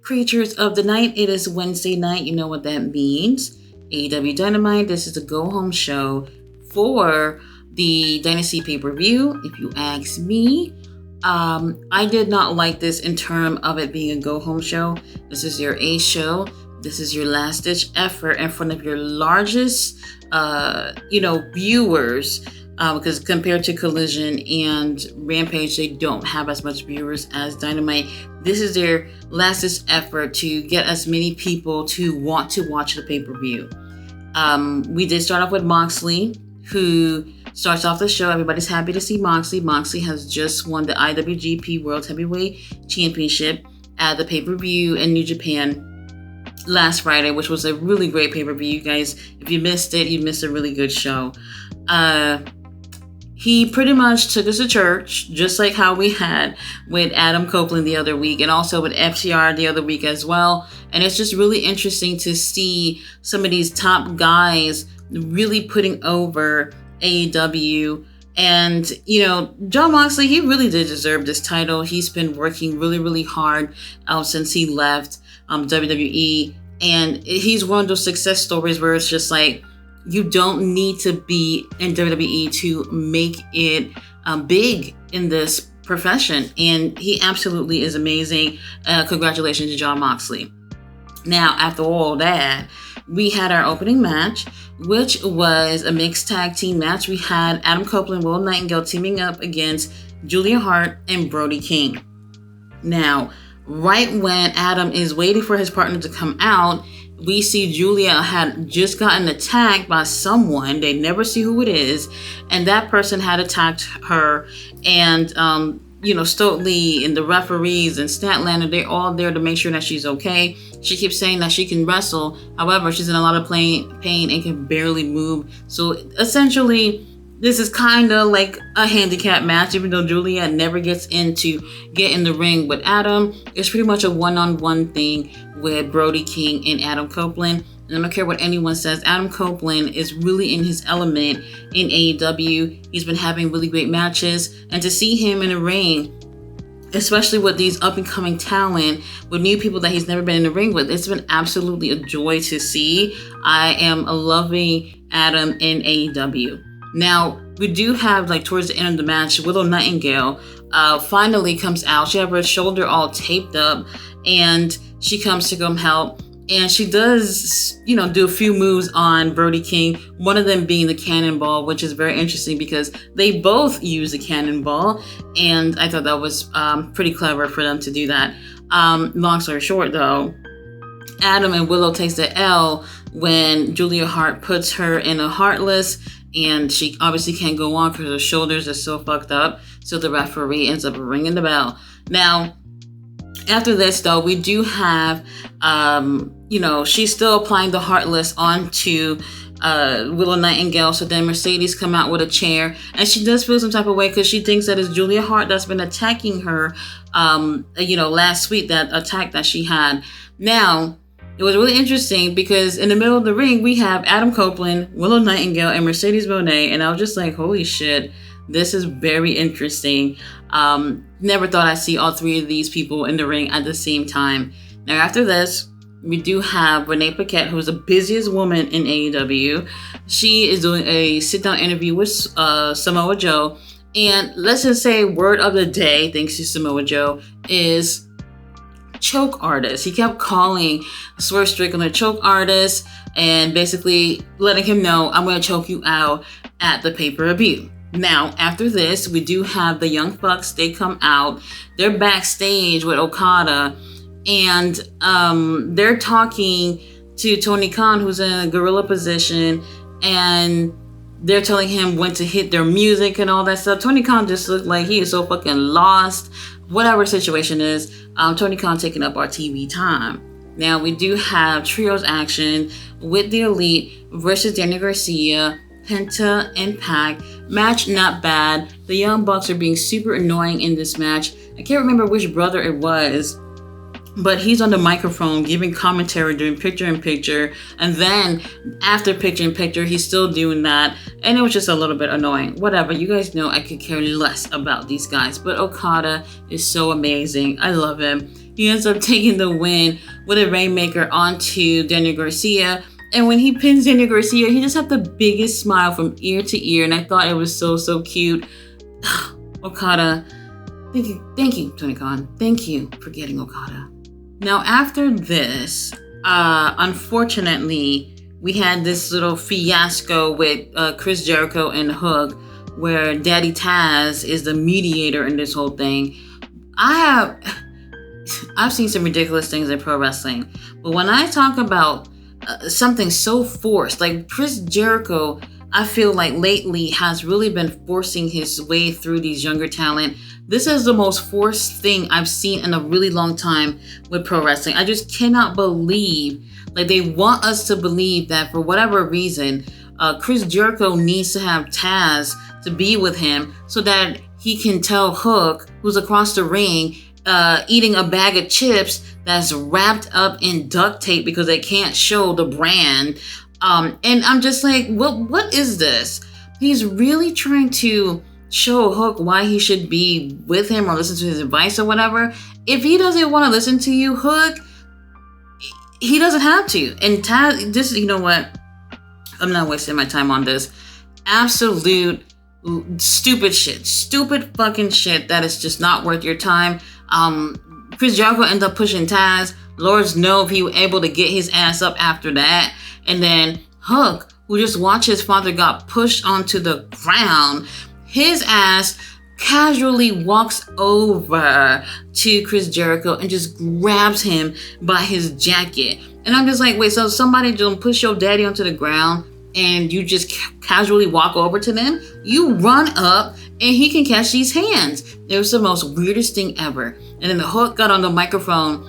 creatures of the night. It is Wednesday night. You know what that means. AEW Dynamite. This is the go-home show for the Dynasty pay-per-view. If you ask me, I did not like this in terms of it being a go-home show. This is your A show. This is your last-ditch effort in front of your largest, viewers. Because compared to Collision and Rampage, they don't have as much viewers as Dynamite. This is their last-ditch effort to get as many people to want to watch the pay-per-view. We did start off with Moxley, who starts off the show. Everybody's happy to see Moxley. Moxley has just won the IWGP World Heavyweight Championship at the pay-per-view in New Japan last Friday, which was a really great pay-per-view. You guys, if you missed it, you missed a really good show. He pretty much took us to church, just like how we had with Adam Copeland the other week, and also with FTR the other week as well. And it's just really interesting to see some of these top guys really putting over AEW. And, Jon Moxley, he really did deserve this title. He's been working really, really hard since he left WWE. And he's one of those success stories where it's just like, you don't need to be in WWE to make it big in this profession. And he absolutely is amazing. Congratulations to Jon Moxley. Now, after all that, we had our opening match, which was a mixed tag team match. We had Adam Copeland, Willow Nightingale teaming up against Julia Hart and Brody King. Now, right when Adam is waiting for his partner to come out, we see Julia had just gotten attacked by someone. They never see who it is. And that person had attacked her. And, Stoke Lee and the referees and Statlander, they're all there to make sure that she's okay. She keeps saying that she can wrestle. However, she's in a lot of pain and can barely move. So essentially, this is kind of like a handicap match, even though Julia never gets in the ring with Adam. It's pretty much a one-on-one thing with Brody King and Adam Copeland. And I don't care what anyone says, Adam Copeland is really in his element in AEW. He's been having really great matches. And to see him in a ring, especially with these up-and-coming talent, with new people that he's never been in the ring with, it's been absolutely a joy to see. I am loving Adam in AEW. Now, we do have, towards the end of the match, Willow Nightingale finally comes out. She has her shoulder all taped up, and she comes to come help. And she does, do a few moves on Brody King, one of them being the cannonball, which is very interesting because they both use a cannonball. And I thought that was pretty clever for them to do that. Long story short, though, Adam and Willow takes the L when Julia Hart puts her in a Heartless. And she obviously can't go on because her shoulders are so fucked up. So the referee ends up ringing the bell. Now, after this, though, we do have, she's still applying the Heartless onto Willow Nightingale. So then Mercedes come out with a chair. And she does feel some type of way because she thinks that it's Julia Hart that's been attacking her, last week, that attack that she had. Now, it was really interesting because in the middle of the ring, we have Adam Copeland, Willow Nightingale, and Mercedes Moné. And I was just like, holy shit, this is very interesting. Never thought I'd see all three of these people in the ring at the same time. Now, after this, we do have Renee Paquette, who's the busiest woman in AEW. She is doing a sit-down interview with Samoa Joe. And let's just say word of the day, thanks to Samoa Joe, is choke artist. He kept calling Swerve Strickland a choke artist and basically letting him know, I'm going to choke you out at the pay-per-view. Now, after this, we do have the Young Bucks. They come out. They're backstage with Okada, and they're talking to Tony Khan, who's in a gorilla position, and they're telling him when to hit their music and all that stuff. Tony Khan just looked like he is so fucking lost. Whatever situation is, Tony Khan taking up our TV time. Now, we do have trios action with the Elite versus Daniel Garcia, Penta, and Pac. Match not bad. The Young Bucks are being super annoying in this match. I can't remember which brother it was, but he's on the microphone giving commentary during picture-in-picture, and then after picture-in-picture, he's still doing that, and it was just a little bit annoying. Whatever, you guys know I could care less about these guys, but Okada is so amazing. I love him. He ends up taking the win with a Rainmaker onto Daniel Garcia. And when he pins Daniel Garcia, he just had the biggest smile from ear to ear. And I thought it was so, so cute. Okada, thank you, Tony Khan. Thank you for getting Okada. Now, after this, unfortunately, we had this little fiasco with Chris Jericho and Hook, where Daddy Taz is the mediator in this whole thing. I've seen some ridiculous things in pro wrestling, but when I talk about something so forced, like Chris Jericho, I feel like lately has really been forcing his way through these younger talent. This is the most forced thing I've seen in a really long time with pro wrestling. I just cannot believe, like, they want us to believe that for whatever reason, Chris Jericho needs to have Taz to be with him so that he can tell Hook, who's across the ring, eating a bag of chips that's wrapped up in duct tape because they can't show the brand. And I'm just like, what is this? He's really trying to show Hook why he should be with him or listen to his advice or whatever. If he doesn't want to listen to you, Hook, he doesn't have to. And Taz, this, you know what? I'm not wasting my time on this. Absolute stupid shit. Stupid fucking shit that is just not worth your time. Chris Jericho ends up pushing Taz. Lords know if he was able to get his ass up after that. And then Hook, who just watched his father got pushed onto the ground, his ass casually walks over to Chris Jericho and just grabs him by his jacket. And I'm just like, wait, so somebody just push your daddy onto the ground and you just casually walk over to them? You run up and he can catch these hands. It was the most weirdest thing ever. And then the Hook got on the microphone,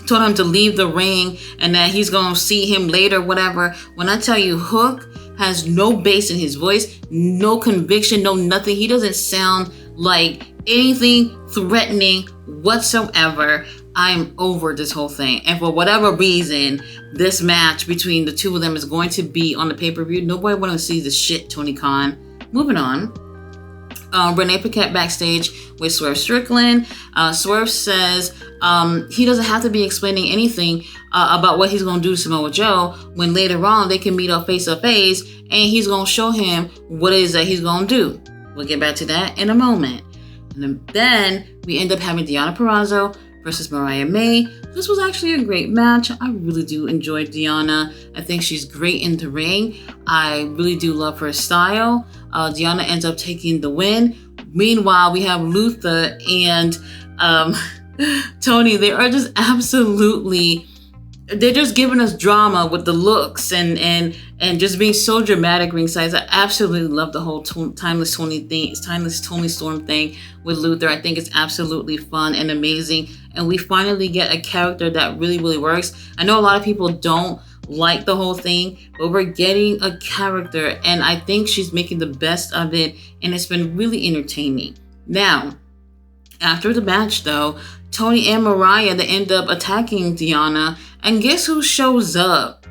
told him to leave the ring and that he's going to see him later, whatever. When I tell you, Hook has no bass in his voice, no conviction, no nothing. He doesn't sound like anything threatening whatsoever. I'm over this whole thing. And for whatever reason, this match between the two of them is going to be on the pay-per-view. Nobody wants to see this shit, Tony Khan. Moving on. Renee Paquette backstage with Swerve Strickland. Swerve says he doesn't have to be explaining anything about what he's going to do to Samoa Joe when later on they can meet up face to face and he's going to show him what it is that he's going to do. We'll get back to that in a moment. And then we end up having Deonna Purrazzo versus Mariah May. This was actually a great match. I really do enjoy Deonna. I think she's great in the ring. I really do love her style. Deonna ends up taking the win. Meanwhile, we have Luther and Tony. They are just absolutely, they're just giving us drama with the looks and just being so dramatic ringside. I absolutely love the whole Timeless Tony Storm thing with Luther. I think it's absolutely fun and amazing. And we finally get a character that really, really works. I know a lot of people don't like the whole thing, but we're getting a character and I think she's making the best of it and it's been really entertaining. Now, after the match though, Tony and Mariah, they end up attacking Deonna, and guess who shows up?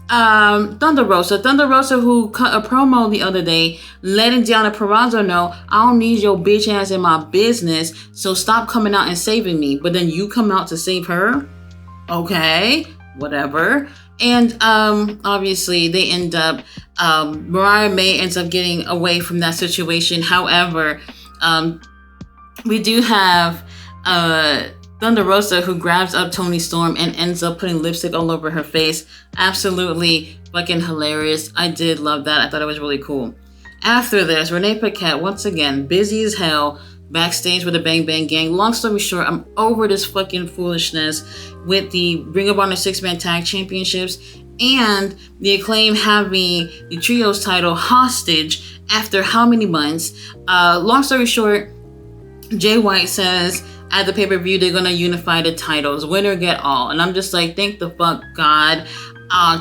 Thunder Rosa. Thunder Rosa, who cut a promo the other day letting Deonna Purrazzo know, I don't need your bitch ass in my business, so stop coming out and saving me. But then you come out to save her? Okay, whatever. And obviously they end up, Mariah May ends up getting away from that situation. However, we do have Thunder Rosa, who grabs up Toni Storm and ends up putting lipstick all over her face. Absolutely fucking hilarious. I did love that. I thought it was really cool. After this, Renee Paquette, once again, busy as hell, backstage with the Bang Bang Gang. Long story short, I'm over this fucking foolishness with the Ring of Honor 6-Man Tag Championships and the Acclaim having the Trios title hostage after how many months? Long story short, Jay White says at the pay-per-view they're gonna unify the titles, winner get all. And I'm just like, thank the fuck God.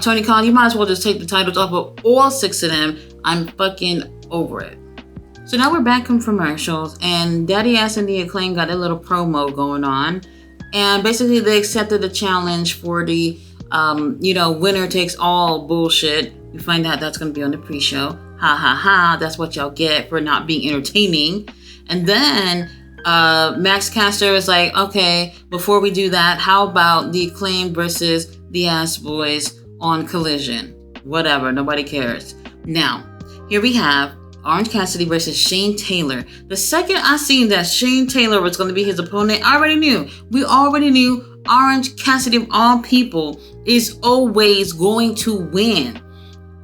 Tony Khan, you might as well just take the titles off of all 6 of them. I'm fucking over it. So now we're back from commercials and Daddy Ass and the Acclaim got a little promo going on. And basically they accepted the challenge for the, winner takes all bullshit. We find out that's going to be on the pre-show. Ha ha ha, that's what y'all get for not being entertaining. And then Max Caster was like, okay, before we do that, how about the Acclaim versus the Ass Boys on Collision? Whatever, nobody cares. Now, here we have Orange Cassidy versus Shane Taylor. The second I seen that Shane Taylor was going to be his opponent, I already knew. We already knew Orange Cassidy, of all people, is always going to win.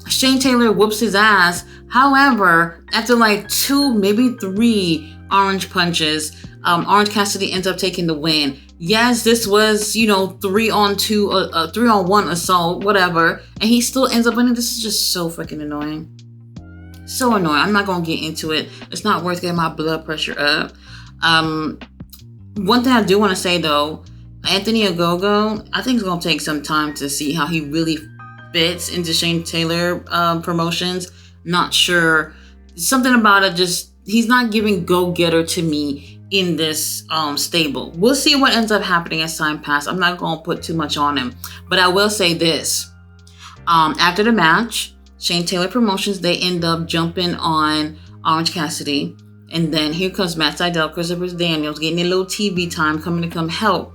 Shane Taylor whoops his ass. However, after like 2, maybe 3 orange punches, Orange Cassidy ends up taking the win. Yes, this was, 3-on-2, 3-on-1 assault, whatever. And he still ends up winning. This is just so freaking annoying. So annoying. I'm not going to get into it. It's not worth getting my blood pressure up. One thing I do want to say, though, Anthony Ogogo, I think it's going to take some time to see how he really fits into Shane Taylor promotions. Not sure. Something about it just, he's not giving go-getter to me in this stable. We'll see what ends up happening as time passes. I'm not going to put too much on him. But I will say this. After the match, Shane Taylor Promotions, they end up jumping on Orange Cassidy. And then here comes Matt Sydal, Christopher Daniels, getting a little TV time, coming to come help.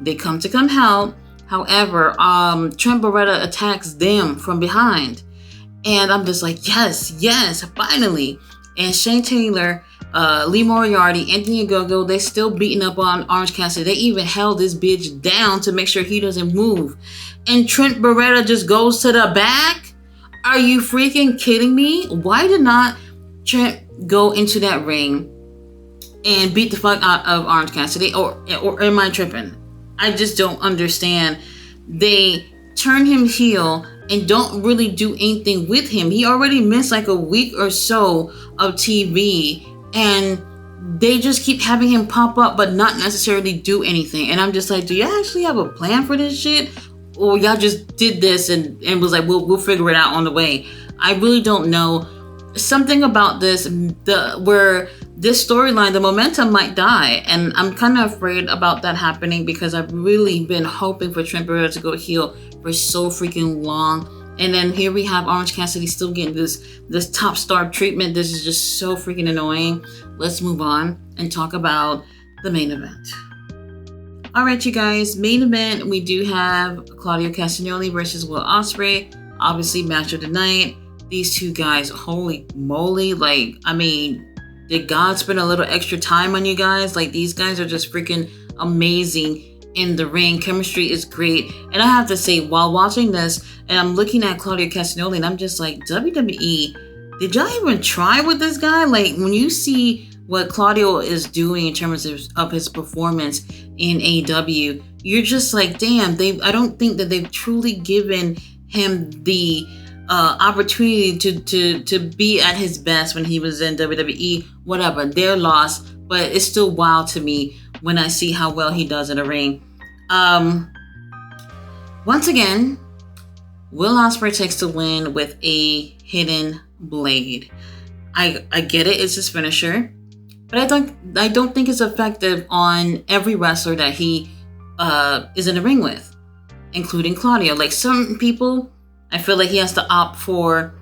They come to come help. However, Trent Beretta attacks them from behind. And I'm just like, yes, finally. And Shane Taylor, Lee Moriarty, Anthony Ogogo, they still beating up on Orange Cassidy. They even held this bitch down to make sure he doesn't move. And Trent Beretta just goes to the back? Are you freaking kidding me? Why did not Trent go into that ring and beat the fuck out of Orange Cassidy? Or am I tripping? I just don't understand. They turn him heel and don't really do anything with him. He already missed like a week or so of TV, and they just keep having him pop up but not necessarily do anything. And I'm just like, do y'all actually have a plan for this shit? Or y'all just did this and was like, we'll figure it out on the way? I really don't know. Something about this, where this storyline, the momentum might die. And I'm kind of afraid about that happening because I've really been hoping for Trent Beretta to go heel for so freaking long. And then here we have Orange Cassidy still getting this top star treatment. This is just so freaking annoying. Let's move on and talk about the main event. All right, you guys, main event, we do have Claudio Castagnoli versus Will Ospreay. Obviously, match of the night. These two guys, holy moly, like, I mean, did God spend a little extra time on you guys? Like, these guys are just freaking amazing in the ring. Chemistry is great. And I have to say, while watching this, and I'm looking at Claudio Castagnoli, and I'm just like, WWE, did y'all even try with this guy? Like, when you see what Claudio is doing in terms of his performance in AEW, you're just like, damn, I don't think that they've truly given him the opportunity to be at his best when he was in WWE. Whatever, their loss, but it's still wild to me when I see how well he does in the ring. Once again, Will Ospreay takes the win with a hidden blade. I get it, it's his finisher, but I don't think it's effective on every wrestler that he is in the ring with, including Claudio. Like, some people, I feel like he has to opt for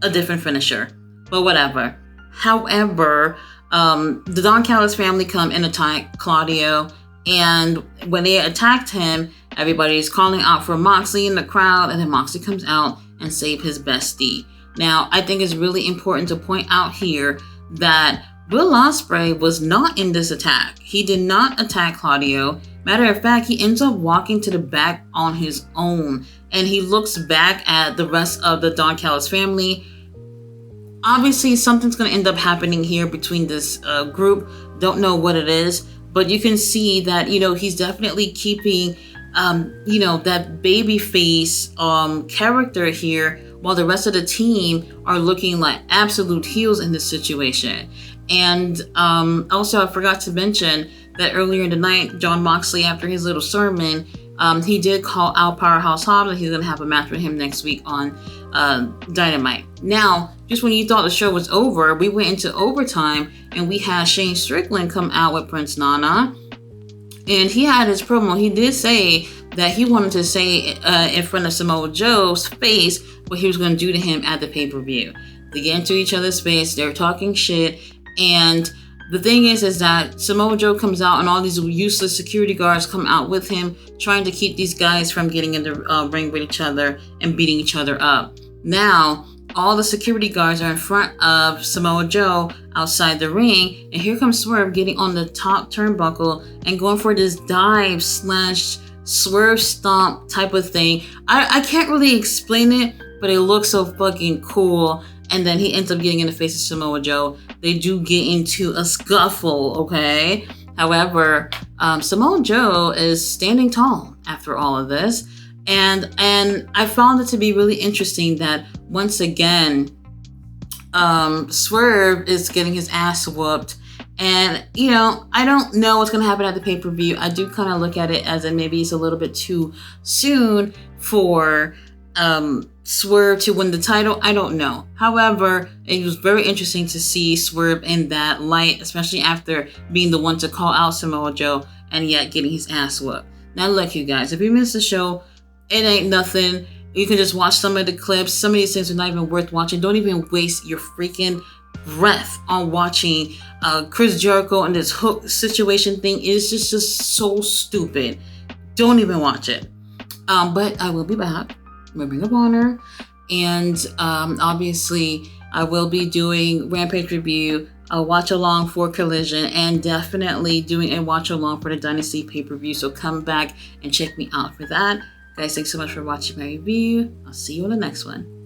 a different finisher, but whatever. However, the Don Callis family come and attack Claudio, and when they attacked him, everybody's calling out for Moxley in the crowd, and then Moxley comes out and saves his bestie. Now, I think it's really important to point out here that Will Ospreay was not in this attack. He did not attack Claudio. Matter of fact, he ends up walking to the back on his own, and he looks back at the rest of the Don Callis family. Obviously, something's going to end up happening here between this group. Don't know what it is, but you can see that, he's definitely keeping, that baby face character here, while the rest of the team are looking like absolute heels in this situation. And also, I forgot to mention that earlier in the night, Jon Moxley, after his little sermon, he did call out Powerhouse Hobbs, and he's going to have a match with him next week on Dynamite. Now, just when you thought the show was over, we went into overtime, and we had Shane Strickland come out with Prince Nana, and he had his promo. He did say that he wanted to say in front of Samoa Joe's face what he was going to do to him at the pay-per-view. They get into each other's face, they're talking shit, and The thing is that Samoa Joe comes out and all these useless security guards come out with him, trying to keep these guys from getting in the ring with each other and beating each other up. Now, all the security guards are in front of Samoa Joe outside the ring, and here comes Swerve getting on the top turnbuckle and going for this dive / swerve stomp type of thing. I can't really explain it, but it looks so fucking cool. And then he ends up getting in the face of Samoa Joe. They do get into a scuffle, okay? However, Samoa Joe is standing tall after all of this. And I found it to be really interesting that once again, Swerve is getting his ass whooped. And, I don't know what's going to happen at the pay-per-view. I do kind of look at it as in maybe it's a little bit too soon for Swerve to win the title. I don't know. However, it was very interesting to see Swerve in that light, especially after being the one to call out Samoa Joe and yet getting his ass whooped. Now, look, you guys, if you missed the show, it ain't nothing. You can just watch some of the clips. Some of these things are not even worth watching. Don't even waste your freaking breath on watching Chris Jericho and this hook situation thing. It's just so stupid. Don't even watch it. But I will be back with Ring of Honor, and obviously I will be doing Rampage review, a watch along for Collision, and definitely doing a watch along for the Dynasty pay-per-view. So come back and check me out for that. Guys, thanks so much for watching my review. I'll see you on the next one.